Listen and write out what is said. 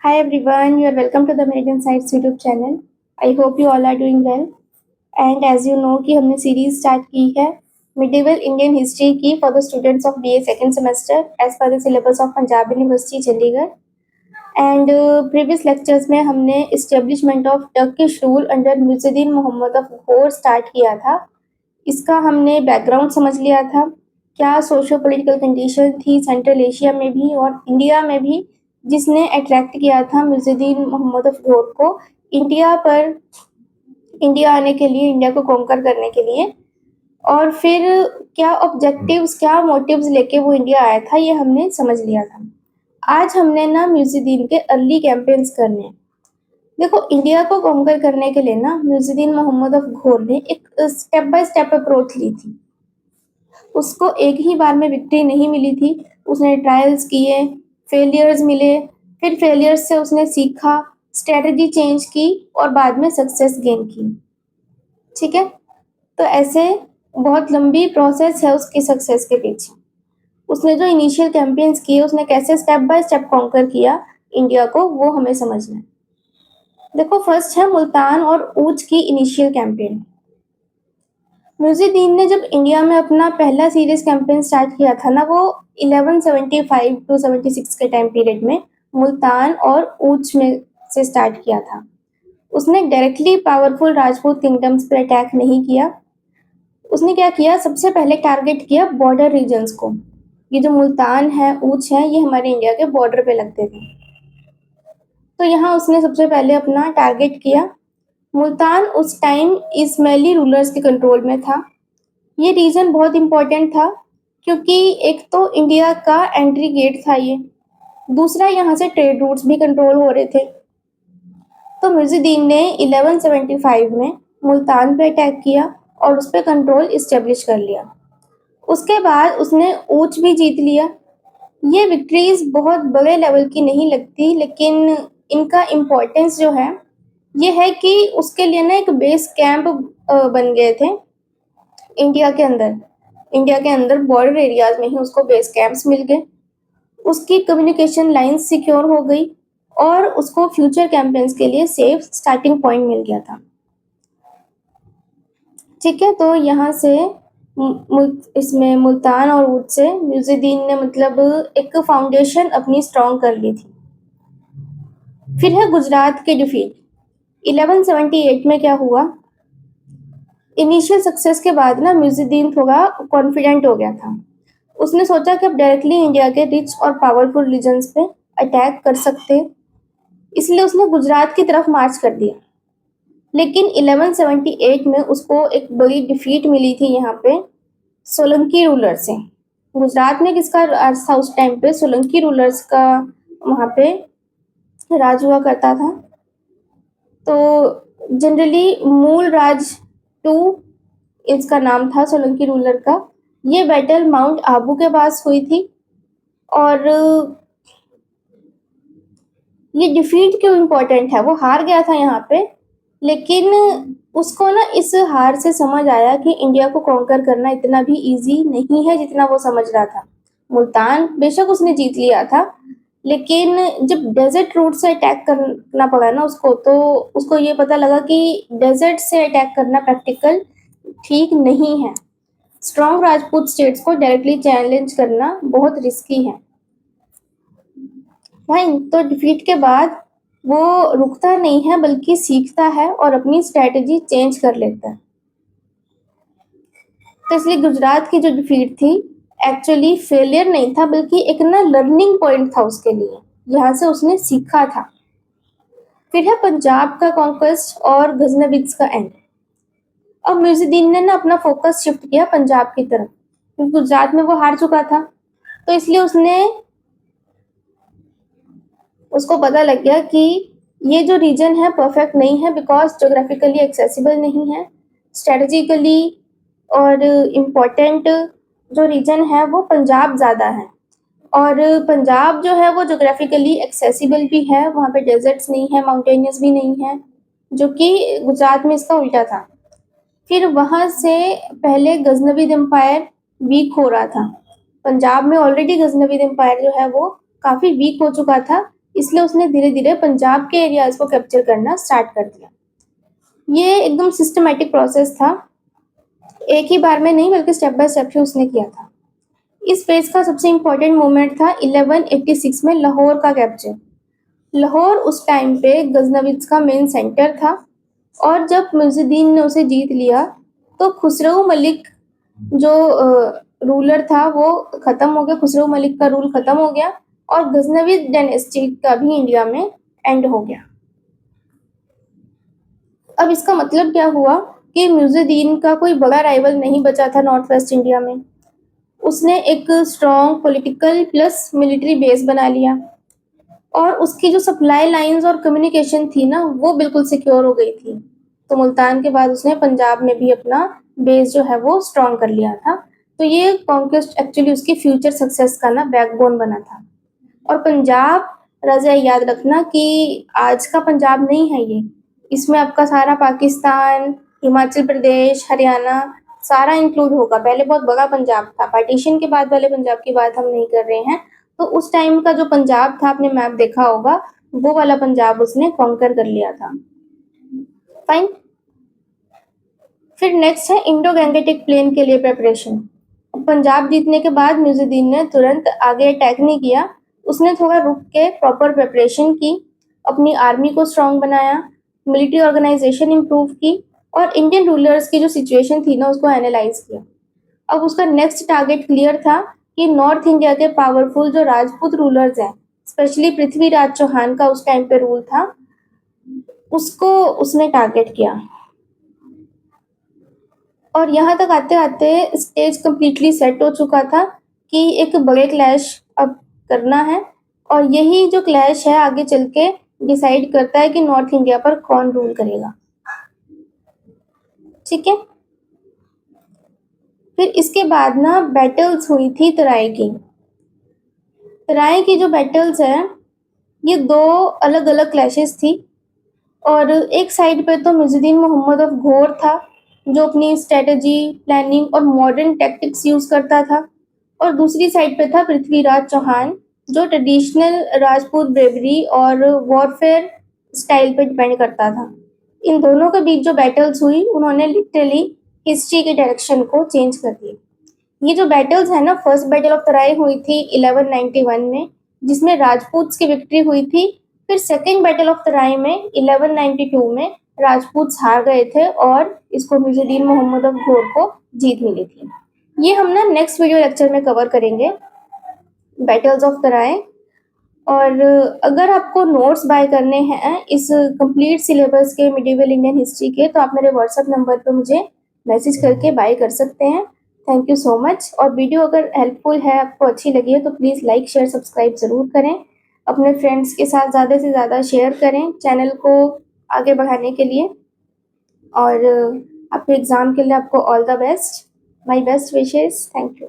Hi everyone, you are welcome to the Meridian Sites YouTube channel. I hope you all are doing well. And as you know कि हमने series start की है medieval Indian history की for the students of BA second semester as per the syllabus of Punjab university Chandigarh. And previous lectures में हमने establishment of Turkish rule under Muizuddin Mohammad of Ghor start किया था. इसका हमने बैकग्राउंड समझ लिया था, क्या सोशो पॉलिटिकल कंडीशन थी सेंट्रल एशिया में भी और इंडिया में भी जिसने अट्रैक्ट किया था मुइजुद्दीन मोहम्मद ऑफ घोर को इंडिया आने के लिए, इंडिया को कॉन्कर करने के लिए. और फिर क्या ऑब्जेक्टिव्स, क्या मोटिव्स लेके वो इंडिया आया था, ये हमने समझ लिया था. आज हमने ना मुइजुद्दीन के अर्ली कैंपेन्स करने हैं. देखो, इंडिया को कॉन्कर करने के लिए ना मुइजुद्दीन मोहम्मद ऑफ घोर ने एक स्टेप बाय स्टेप अप्रोच ली थी. उसको एक ही बार में विक्ट्री नहीं मिली थी. उसने ट्रायल्स किए, फेलियर्स मिले, फिर फेलियर्स से उसने सीखा, स्ट्रेटजी चेंज की और बाद में सक्सेस गेन की. ठीक है, तो ऐसे बहुत लंबी प्रोसेस है उसकी सक्सेस के पीछे. उसने जो इनिशियल कैंपेन्स किए, उसने कैसे स्टेप बाय स्टेप कॉन्कर किया इंडिया को, वो हमें समझना है. देखो, फर्स्ट है मुल्तान और ऊच की इनिशियल कैंपेन. मुइजुद्दीन ने जब इंडिया में अपना पहला सीरियस कैंपेन स्टार्ट किया था ना, वो 1175 टू 76 के टाइम पीरियड में मुल्तान और ऊच में से स्टार्ट किया था. उसने डायरेक्टली पावरफुल राजपूत किंगडम्स पर अटैक नहीं किया. उसने क्या किया, सबसे पहले टारगेट किया बॉर्डर रीजन्स को. ये जो मुल्तान है, ऊच है, ये हमारे इंडिया के बॉर्डर पे लगते थे. तो यहाँ उसने सबसे पहले अपना टारगेट किया. मुल्तान उस टाइम इस्माइली रूलर्स के कंट्रोल में था. ये रीजन बहुत इम्पोर्टेंट था क्योंकि एक तो इंडिया का एंट्री गेट था ये, दूसरा यहाँ से ट्रेड रूट्स भी कंट्रोल हो रहे थे. तो मुइजुद्दीन ने 1175 में मुल्तान पे अटैक किया और उस पर कंट्रोल इस्टेब्लिश कर लिया. उसके बाद उसने ऊच भी जीत लिया. ये विक्ट्रीज बहुत बड़े लेवल की नहीं लगती, लेकिन इनका इम्पोर्टेंस जो है ये है कि उसके लिए ना एक बेस कैंप बन गए थे इंडिया के अंदर बॉर्डर एरियाज में ही उसको बेस कैंप्स मिल गए. उसकी कम्युनिकेशन लाइंस सिक्योर हो गई और उसको फ्यूचर कैंपेन्स के लिए सेफ स्टार्टिंग पॉइंट मिल गया था. ठीक है, तो यहाँ से इसमें मुल्तान और ऊच से मुइजुद्दीन ने मतलब एक फाउंडेशन अपनी स्ट्रॉन्ग कर ली थी. फिर है गुजरात की डिफीट. 1178 में क्या हुआ, इनिशियल सक्सेस के बाद ना मुइजुद्दीन थोड़ा कॉन्फिडेंट हो गया था. उसने सोचा कि अब डायरेक्टली इंडिया के रिच और पावरफुल रीजन्स पे अटैक कर सकते, इसलिए उसने गुजरात की तरफ मार्च कर दिया. लेकिन 1178 में उसको एक बड़ी डिफीट मिली थी यहाँ पे सोलंकी रूलर से. गुजरात में किसका राज था उस टाइम पे, सोलंकी रूलर्स का वहाँ पे राज हुआ करता था. तो जनरली मूल राज टू इसका नाम था सोलंकी रूलर का. ये बैटल माउंट आबू के पास हुई थी. और ये डिफीट क्यों इम्पोर्टेंट है, वो हार गया था यहाँ पे, लेकिन उसको ना इस हार से समझ आया कि इंडिया को कॉन्कर करना इतना भी इजी नहीं है जितना वो समझ रहा था. मुल्तान बेशक उसने जीत लिया था, लेकिन जब डेजर्ट रूट से अटैक करना पड़ा ना उसको, तो उसको ये पता लगा कि डेजर्ट से अटैक करना प्रैक्टिकल ठीक नहीं है. स्ट्रॉन्ग राजपूत स्टेट्स को डायरेक्टली चैलेंज करना बहुत रिस्की है. फाइन, तो डिफीट के बाद वो रुकता नहीं है बल्कि सीखता है और अपनी स्ट्रेटजी चेंज कर लेता है. तो इसलिए गुजरात की जो डिफीट थी एक्चुअली फेलियर नहीं था, बल्कि एक ना लर्निंग पॉइंट था उसके लिए. यहाँ से उसने सीखा था. फिर है पंजाब का कॉन्क्वेस्ट और गजनविद्स का एंड. अब मुइजुद्दीन ने ना अपना फोकस शिफ्ट किया पंजाब की तरफ, क्योंकि गुजरात में वो हार चुका था. तो इसलिए उसको पता लग गया कि ये जो रीजन है परफेक्ट नहीं है, बिकॉज जोग्राफिकली एक्सेसिबल नहीं है. स्ट्रेटजिकली और इम्पोर्टेंट जो रीजन है वो पंजाब ज़्यादा है. और पंजाब जो है वो जोग्राफिकली एक्सेसिबल भी है, वहाँ पे डेजर्ट्स नहीं है, माउंटेनियस भी नहीं है, जो कि गुजरात में इसका उल्टा था. फिर वहाँ से पहले गजनविद एम्पायर वीक हो रहा था. पंजाब में ऑलरेडी गजनविद एम्पायर जो है वो काफ़ी वीक हो चुका था, इसलिए उसने धीरे धीरे पंजाब के एरियाज को कैप्चर करना स्टार्ट कर दिया। ये एकदम सिस्टमेटिक प्रोसेस था, एक ही बार में नहीं बल्कि स्टेप बाय स्टेप ही उसने किया था। इस फेज का सबसे इम्पोर्टेंट मोमेंट था 1186 में लाहौर का कैप्चर। लाहौर उस टाइम पे गजनवीज का मेन सेंटर था, और जब मुइजुद्दीन ने उसे जीत लिया तो खुसरो मलिक जो रूलर था वो खत्म हो गया, खुसरो मलिक का रूल खत्म हो गया और गजनवी डायनेस्टी का भी इंडिया में एंड हो गया। अब इसका मतलब क्या हुआ कि मुइजुद्दीन का कोई बड़ा राइवल नहीं बचा था नॉर्थ वेस्ट इंडिया में। उसने एक strong political plus military base बना लिया, और उसकी जो सप्लाई लाइंस और कम्युनिकेशन थी ना वो बिल्कुल सिक्योर हो गई थी। तो मुल्तान के बाद उसने पंजाब में भी अपना बेस जो है वो स्ट्रॉन्ग कर लिया था। तो ये कॉन्क्वेस्ट एक्चुअली उसकी फ्यूचर सक्सेस का ना बैकबोन बना था। और पंजाब, रज़ा याद रखना कि आज का पंजाब नहीं है ये, इसमें आपका सारा पाकिस्तान, हिमाचल प्रदेश, हरियाणा सारा इंक्लूड होगा। पहले बहुत बड़ा पंजाब था, पार्टीशन के बाद वाले पंजाब की बात हम नहीं कर रहे हैं। तो उस टाइम का जो पंजाब था, आपने मैप देखा होगा, वो वाला पंजाब उसने कॉन्कर कर लिया था। फाइन। फिर नेक्स्ट है इंडो गैंगेटिक प्लेन के लिए प्रेपरेशन। पंजाब जीतने के बाद मुइजुद्दीन ने तुरंत आगे अटैक नहीं किया, उसने थोड़ा रुक के प्रॉपर प्रेपरेशन की, अपनी आर्मी को स्ट्रांग बनाया, मिलिट्री ऑर्गेनाइजेशन इम्प्रूव की, और इंडियन रूलर्स की जो सिचुएशन थी ना उसको एनालाइज किया। अब उसका नेक्स्ट टारगेट क्लियर था कि नॉर्थ इंडिया के पावरफुल जो राजपूत रूलर्स हैं, स्पेशली पृथ्वीराज चौहान का उस टाइम पे रूल था, उसको उसने टारगेट किया। और यहाँ तक आते आते स्टेज कम्प्लीटली सेट हो चुका था कि एक बड़े क्लैश अब करना है, और यही जो क्लैश है आगे चल के डिसाइड करता है कि नॉर्थ इंडिया पर कौन रूल करेगा। ठीक है। फिर इसके बाद ना बैटल्स हुई थी तराई की। तराई की जो बैटल्स है ये दो अलग अलग क्लैशेस थी। और एक साइड पे तो मुइजुद्दीन मोहम्मद ऑफ घोर था, जो अपनी स्ट्रेटजी, प्लानिंग और मॉडर्न टैक्टिक्स यूज करता था। और दूसरी साइड पे था पृथ्वीराज चौहान, जो ट्रेडिशनल राजपूत ब्रेवरी और वॉरफेयर स्टाइल पे डिपेंड करता था। इन दोनों के बीच जो बैटल्स हुई उन्होंने लिटरली हिस्ट्री के डायरेक्शन को चेंज कर दिया। ये जो बैटल्स है ना, फर्स्ट बैटल ऑफ तराई हुई थी 1191 में, जिसमें राजपूत्स की विक्ट्री हुई थी। फिर सेकेंड बैटल ऑफ तराई में 1192 में राजपूत्स हार गए थे और इसको मुइजुद्दीन मोहम्मद ऑफ घोर को जीत मिली थी। ये हम ना नेक्स्ट वीडियो लेक्चर में कवर करेंगे, बैटल्स ऑफ तराई। और अगर आपको नोट्स बाय करने हैं इस कंप्लीट सिलेबस के मिडिवल इंडियन हिस्ट्री के, तो आप मेरे व्हाट्सएप नंबर पर मुझे मैसेज करके बाय कर सकते हैं। Thank you so much. और वीडियो अगर हेल्पफुल है, आपको अच्छी लगी है, तो प्लीज़ लाइक शेयर सब्सक्राइब ज़रूर करें। अपने फ्रेंड्स के साथ ज़्यादा से ज़्यादा शेयर करें चैनल को आगे बढ़ाने के लिए। और आपके एग्ज़ाम के लिए आपको all the best, my best wishes. Thank you.